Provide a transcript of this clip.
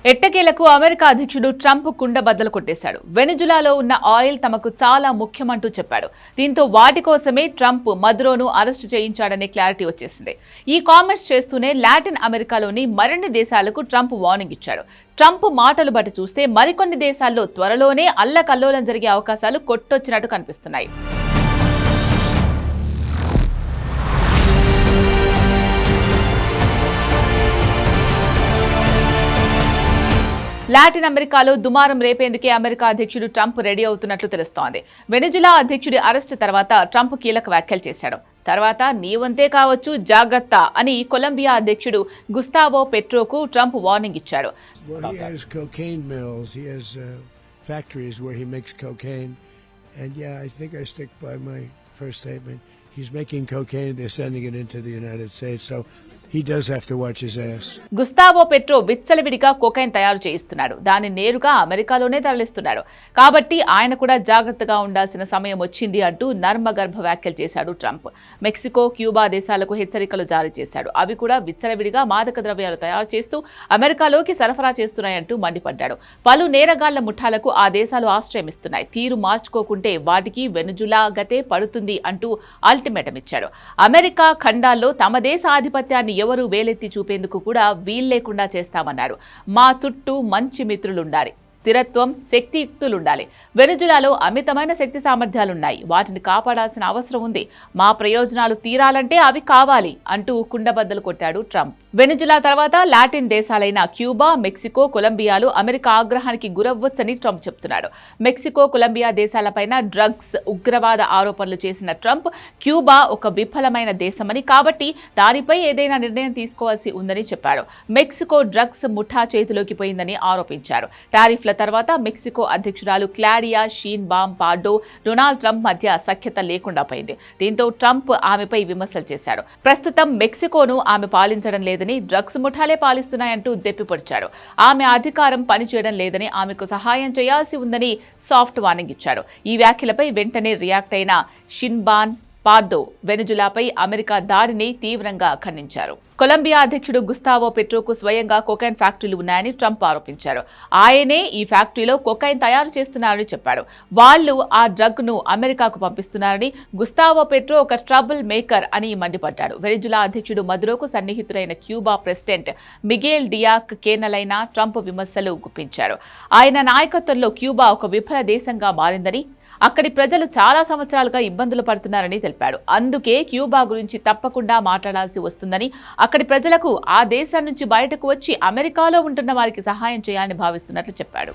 ఎట్టకేలకు అమెరికా అధ్యక్షుడు ట్రంప్ కుండబద్దలు కొట్టేశాడు. వెనిజులాలో ఉన్న ఆయిల్ తమకు చాలా ముఖ్యమంటూ చెప్పాడు. దీంతో వాటి కోసమే ట్రంప్ మదురోను అరెస్టు చేయించాడనే క్లారిటీ వచ్చేసింది. ఈ కామెంట్స్ చేస్తూనే లాటిన్ అమెరికాలోని మరిన్ని దేశాలకు ట్రంప్ వార్నింగ్ ఇచ్చాడు. ట్రంప్ మాటలు బట్టి చూస్తే మరికొన్ని దేశాల్లో త్వరలోనే అల్లకల్లోలం జరిగే అవకాశాలు కొట్టొచ్చినట్టు కనిపిస్తున్నాయి. లాటిన్ అమెరికాలో దుమారం రేపేందుకే అమెరికా అధ్యక్షుడు ట్రంప్ రెడీ అవుతున్నట్లు తెలుస్తోంది. వెనిజులా అధ్యక్షుడి అరెస్టు తర్వాత ట్రంప్ కీలక వ్యాఖ్యలు చేశాడు. తర్వాత నీవంతే కావచ్చు జాగ్రత్త అని కొలంబియా అధ్యక్షుడు గుస్తావో పెట్రోకు ట్రంప్ వార్నింగ్ ఇచ్చాడు. He does have to watch his ass. Gustavo petro విచ్చలవిడిగా కొకైన్ తయారు చేయిస్తున్నాడు. దాన్ని నేరుగా అమెరికాలోనే తరలిస్తున్నాడు. కాబట్టి ఆయన కూడా జాగ్రత్తగా ఉండాల్సిన సమయం వచ్చింది అంటూ నర్మగర్భ వ్యాఖ్యలు చేశాడు ట్రంప్. మెక్సికో, క్యూబా దేశాలకు హెచ్చరికలు జారీ చేశాడు. అవి కూడా విచ్చలవిడిగా మాదక ద్రవ్యాలు తయారు చేస్తూ అమెరికాలోకి సరఫరా చేస్తున్నాయంటూ మండిపడ్డాడు. పలు నేరగాళ్ల ముఠాలకు ఆ దేశాలు ఆశ్రయమిస్తున్నాయి. తీరు మార్చుకోకుంటే వాటికి వెనుజులా గతే పడుతుంది అంటూ అల్టిమేటం ఇచ్చాడు. అమెరికా ఖండాల్లో తమ దేశ ఆధిపత్యాన్ని ఎవరు వేలెత్తి చూపేందుకు కూడా వీల్లేకుండా చేస్తామన్నాడు. మా చుట్టూ మంచి మిత్రులుండాలి, స్థిరత్వం, శక్తియుక్తులుండాలి. వెనిజులాలో అమితమైన శక్తి సామర్థ్యాలున్నాయి. వాటిని కాపాడాల్సిన అవసరం ఉంది. మా ప్రయోజనాలు తీరాలంటే అవి కావాలి అంటూ కుండబద్దలు కొట్టాడు ట్రంప్. వెనిజులా తర్వాత లాటిన్ దేశాలైన క్యూబా, మెక్సికో, కొలంబియాలు అమెరికా ఆగ్రహానికి గురవ్వచ్చని ట్రంప్ చెప్తున్నాడు. మెక్సికో, కొలంబియా దేశాలపైన డ్రగ్స్, ఉగ్రవాద ఆరోపణలు చేసిన ట్రంప్ క్యూబా ఒక విఫలమైన దేశమని, కాబట్టి దానిపై ఏదైనా నిర్ణయం తీసుకోవాల్సి ఉందని చెప్పాడు. మెక్సికో డ్రగ్స్ ముఠా చేతిలోకి పోయిందని ఆరోపించారు. టారిఫ్ల తర్వాత మెక్సికో అధ్యక్షురాలు క్లాడియా షీన్బామ్ పార్డో డొనాల్డ్ ట్రంప్ మధ్య సఖ్యత లేకుండా పోయింది. దీంతో ట్రంప్ ఆమెపై విమర్శలు చేశాడు. ప్రస్తుతం మెక్సికోను ఆమె పాలించడం లేదని, డ్రగ్స్ ముఠాలే పాలిస్తున్నాయంటూ దెప్పిపొడిచాడు. ఆమె అధికారం పనిచేయడం లేదని, ఆమెకు సహాయం చేయాల్సి ఉందని సాఫ్ట్ వార్నింగ్ ఇచ్చాడు. ఈ వ్యాఖ్యలపై వెంటనే రియాక్ట్ అయిన షిన్బాన్ పార్దో వెనిజులాపై అమెరికా దాడిని తీవ్రంగా ఖండించారు. కొలంబియా అధ్యక్షుడు గుస్తావో పెట్రోకు స్వయంగా కొకైన్ ఫ్యాక్టరీలు ఉన్నాయని ట్రంప్ ఆరోపించారు. ఆయనే ఈ ఫ్యాక్టరీలో కొకైన్ తయారు చేస్తున్నారని చెప్పాడు. వాళ్లు ఆ డ్రగ్ ను అమెరికాకు పంపిస్తున్నారని, గుస్తావో పెట్రో ఒక ట్రబుల్ మేకర్ అని మండిపడ్డాడు. వెనిజులా అధ్యక్షుడు మదురోకు సన్నిహితుడైన క్యూబా ప్రెసిడెంట్ మిగేల్ డియాక్ కేనలైన ట్రంప్ విమర్శలు గుప్పించారు. ఆయన నాయకత్వంలో క్యూబా ఒక విఫల దేశంగా మారిందని, అక్కడి ప్రజలు చాలా సంవత్సరాలుగా ఇబ్బందులు పడుతున్నారని తెలిపాడు. అందుకే క్యూబా గురించి తప్పకుండా మాట్లాడాల్సి వస్తుందని, అక్కడి ప్రజలకు ఆ దేశం నుంచి బయటకు వచ్చి అమెరికాలో ఉంటున్న వారికి సహాయం చేయాలని భావిస్తున్నట్లు చెప్పాడు.